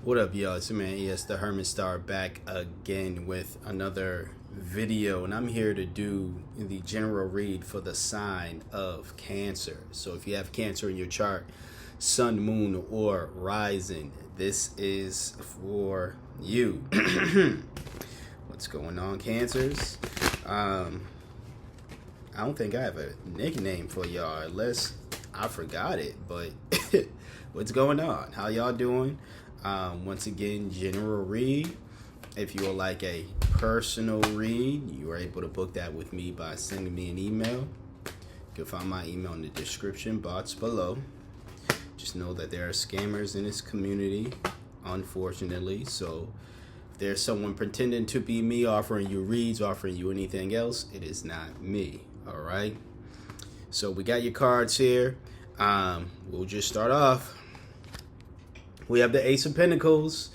What up, y'all? It's your man ES the Hermit Star back again with another video, and I'm here to do the general read for the sign of Cancer. So if you have Cancer in your chart, Sun, Moon, or Rising, this is for you. What's going on, Cancers? I don't think I have a nickname for y'all unless I forgot it, but what's going on? How y'all doing? Once again, general read. If you would like a personal read, you are able to book that with me by sending me an email. You can find my email in the description box below. Just know that there are scammers in this community, unfortunately. So if there's someone pretending to be me, offering you reads, offering you anything else, it is not me. All right. So we got your cards here. We'll just start off. We have the Ace of Pentacles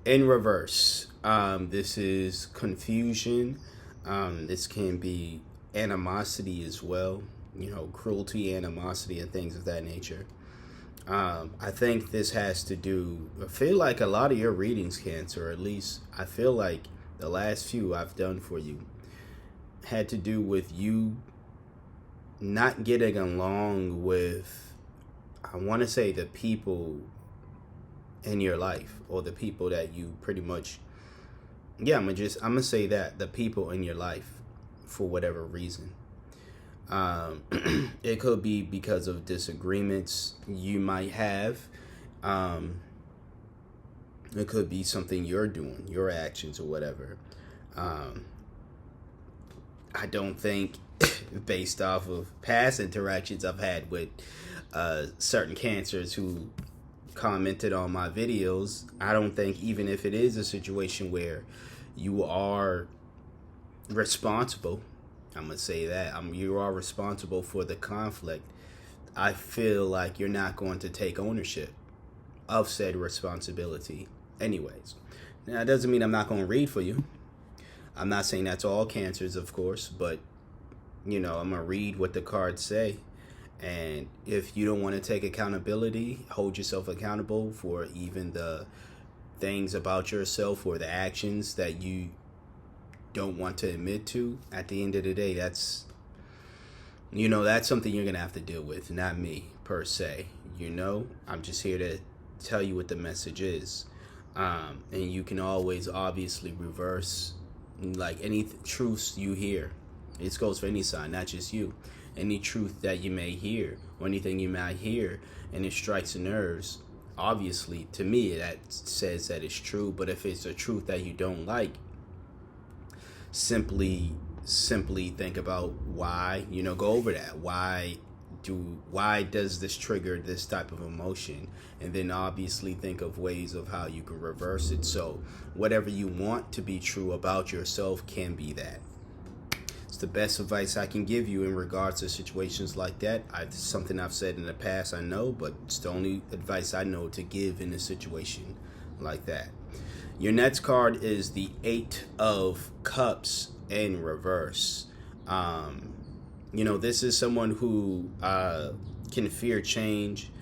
in reverse. This is confusion. This can be animosity as well. You know, cruelty, animosity, and things of that nature. I think this has to do, I feel like a lot of your readings, Cancer, or at least I feel like the last few I've done for you, had to do with you not getting along with, I want to say, the people in your life, or the people that you pretty much, I'm gonna say that the people in your life, for whatever reason. It could be because of disagreements you might have. It could be something you're doing, your actions or whatever. I don't think, based off of past interactions I've had with certain Cancers who commented on my videos, I don't think, even if it is a situation where you are responsible, I'm gonna say that you are responsible for the conflict, I feel like you're not going to take ownership of said responsibility anyways. Now, that doesn't mean I'm not going to read for you. I'm not saying that's all Cancers, of course, but you know, I'm gonna read what the cards say. And if you don't want to take accountability, hold yourself accountable for even the things about yourself or the actions that you don't want to admit to, at the end of the day, that's something you're going to have to deal with, not me per se. I'm just here to tell you what the message is. And you can always obviously reverse, like, any truths you hear. This goes for any sign, not just you. Any truth that you may hear, or anything you might hear, and it strikes a nerves, obviously, to me, that says that it's true. But if it's a truth that you don't like, simply think about why, go over that. Why does this trigger this type of emotion? And then obviously think of ways of how you can reverse it. So whatever you want to be true about yourself can be that. It's the best advice I can give you in regards to situations like that. Something I've said in the past, I know, but it's the only advice I know to give in a situation like that. Your next card is the Eight of Cups in reverse. This is someone who can fear change,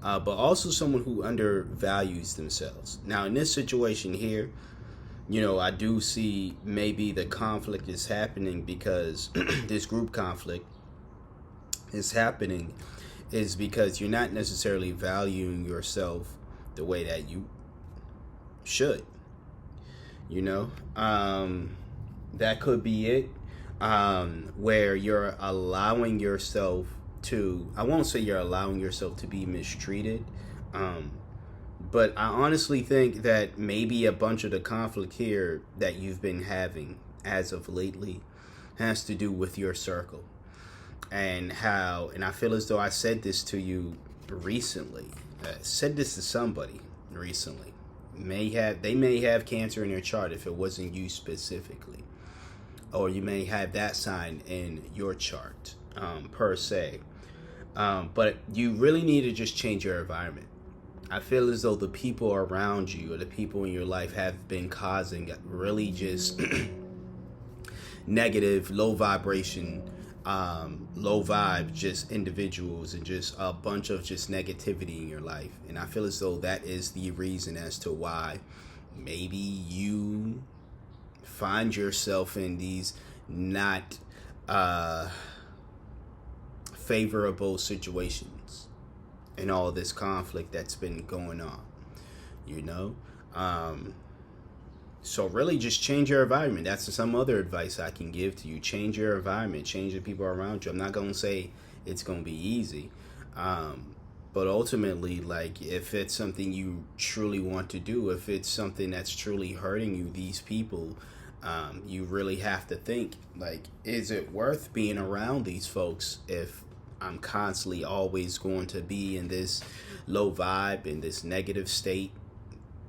but also someone who undervalues themselves. Now, in this situation here, I do see maybe the conflict is happening because this group conflict is happening is because you're not necessarily valuing yourself the way that you should. That could be it, where you're allowing yourself to, I won't say you're allowing yourself to be mistreated, but I honestly think that maybe a bunch of the conflict here that you've been having as of lately has to do with your circle and I feel as though I said this to you recently. Said this to somebody recently. They may have Cancer in your chart if it wasn't you specifically, or you may have that sign in your chart per se. But you really need to just change your environment. I feel as though the people around you or the people in your life have been causing really just negative, low vibration low vibe, just individuals, and just a bunch of just negativity in your life. And I feel as though that is the reason as to why maybe you find yourself in these not favorable situations and all this conflict that's been going on, you know. So really just change your environment. That's some other advice I can give to you. Change your environment, change the people around you. I'm not going to say it's going to be easy, but ultimately, like, if it's something you truly want to do, if it's something that's truly hurting you, these people, you really have to think, like, is it worth being around these folks if I'm constantly always going to be in this low vibe, in this negative state?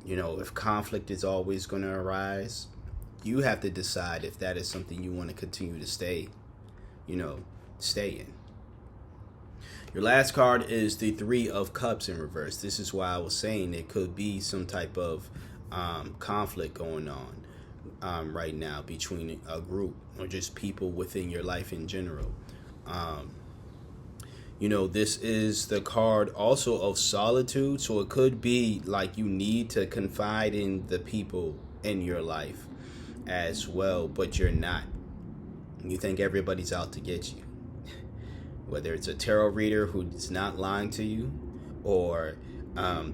You know, if conflict is always going to arise, you have to decide if that is something you want to continue to stay in. Your last card is the Three of Cups in reverse. This is why I was saying it could be some type of conflict going on right now between a group or just people within your life in general. You know, this is the card also of solitude. So it could be like you need to confide in the people in your life as well, but you're not. You think everybody's out to get you. Whether it's a tarot reader who's not lying to you, or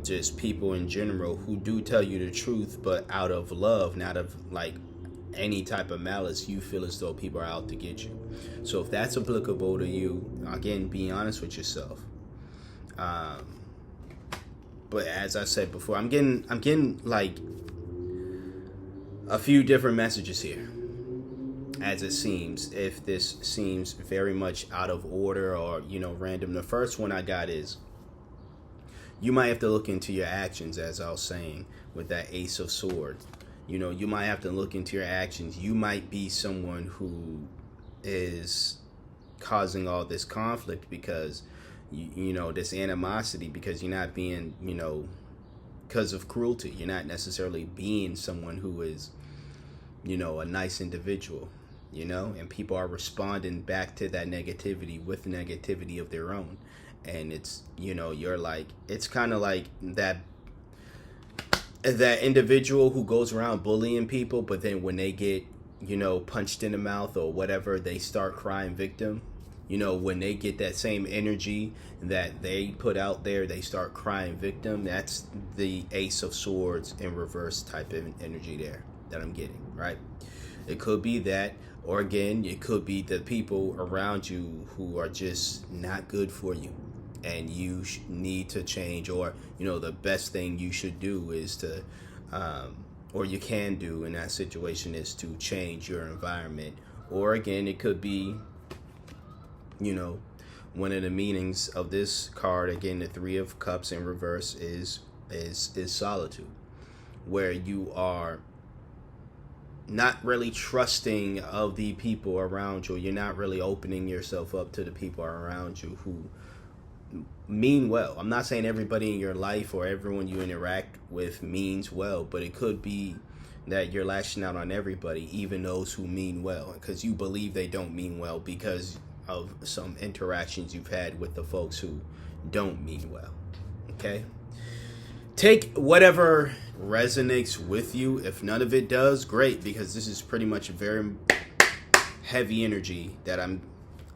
just people in general who do tell you the truth, but out of love, not of like any type of malice, you feel as though people are out to get you. So if that's applicable to you, again, be honest with yourself. But as I said before, I'm getting like a few different messages here, as it seems. If this seems very much out of order or, you know, random, the first one I got is you might have to look into your actions, as I was saying with that Ace of Swords. You know, you might have to look into your actions. You might be someone who is causing all this conflict because, you know, this animosity, because you're not being, you know, because of cruelty. You're not necessarily being someone who is, you know, a nice individual, you know, and people are responding back to that negativity with negativity of their own. And it's, you know, you're like, it's kind of like that individual who goes around bullying people, but then when they get, you know, punched in the mouth or whatever, they start crying victim. You know, when they get that same energy that they put out there, they start crying victim. That's the Ace of Swords in reverse type of energy there that I'm getting, right? It could be that, or again, it could be the people around you who are just not good for you, and you need to change, or, you know, the best thing you should do is to, or you can do in that situation is to change your environment. Or again, it could be, you know, one of the meanings of this card, again, the Three of Cups in reverse is solitude, where you are not really trusting of the people around you. You're not really opening yourself up to the people around you who mean well. I'm not saying everybody in your life or everyone you interact with means well, but it could be that you're lashing out on everybody, even those who mean well, because you believe they don't mean well because of some interactions you've had with the folks who don't mean well. Okay? Take whatever resonates with you. If none of it does, great, because this is pretty much a very heavy energy that I'm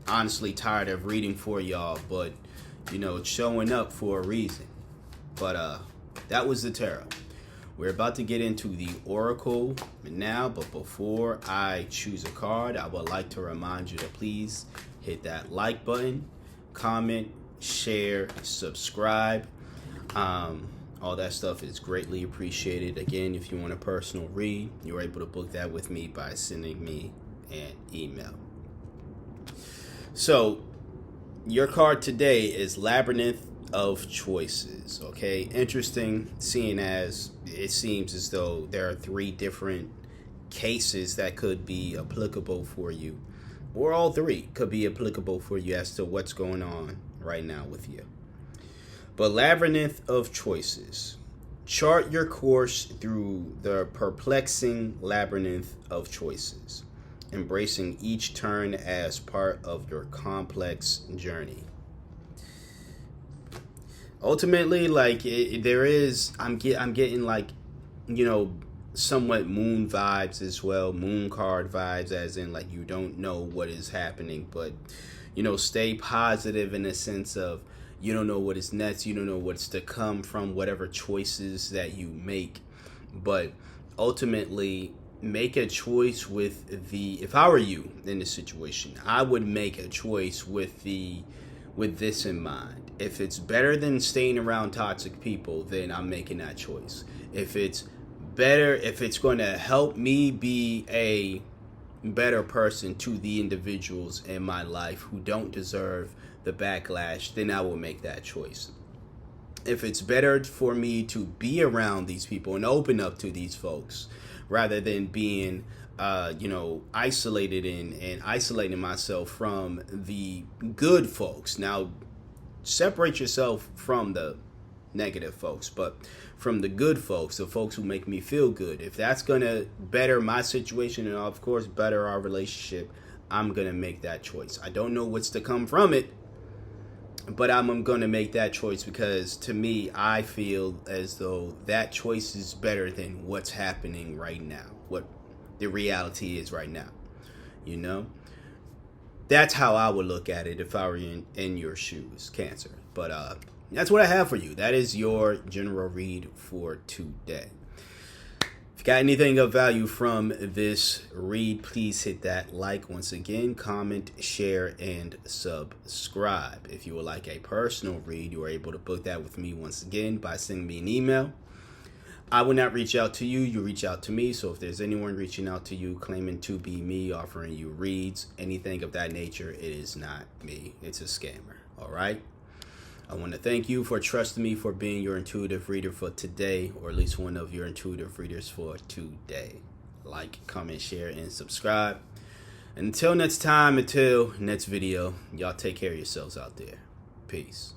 honestly tired of reading for y'all, but you know, it's showing up for a reason. But that was the tarot. We're about to get into the oracle now, but before I choose a card, I would like to remind you to please hit that like button, comment, share, subscribe. All that stuff is greatly appreciated. Again, if you want a personal read, you're able to book that with me by sending me an email. So your card today is Labyrinth of Choices. Okay, interesting, seeing as it seems as though there are three different cases that could be applicable for you, or all three could be applicable for you as to what's going on right now with you. But Labyrinth of Choices. Chart your course through the perplexing labyrinth of choices. embracing each turn as part of your complex journey. Ultimately, like I'm getting like, somewhat moon vibes as well, moon card vibes, as in like you don't know what is happening, but stay positive in the sense of you don't know what is next, you don't know what's to come from whatever choices that you make, but ultimately make a choice with if I were you in this situation, I would make a choice with this in mind. If it's better than staying around toxic people, then I'm making that choice. If it's going to help me be a better person to the individuals in my life who don't deserve the backlash, then I will make that choice. If it's better for me to be around these people and open up to these folks rather than being isolated and isolating myself from the good folks. Now, separate yourself from the negative folks, but from the good folks, the folks who make me feel good. If that's going to better my situation and, of course, better our relationship, I'm going to make that choice. I don't know what's to come from it, but I'm going to make that choice because, to me, I feel as though that choice is better than what's happening right now, what the reality is right now. That's how I would look at it if I were in your shoes, Cancer. But that's what I have for you. That is your general read for today. If you got anything of value from this read, please hit that like. Once again, comment, share, and subscribe. If you would like a personal read, you are able to book that with me once again by sending me an email. I will not reach out to you. You reach out to me. So if there's anyone reaching out to you claiming to be me, offering you reads, anything of that nature, it is not me. It's a scammer. All right? I want to thank you for trusting me for being your intuitive reader for today, or at least one of your intuitive readers for today. Like, comment, share, and subscribe. Until next time, until next video, y'all take care of yourselves out there. Peace.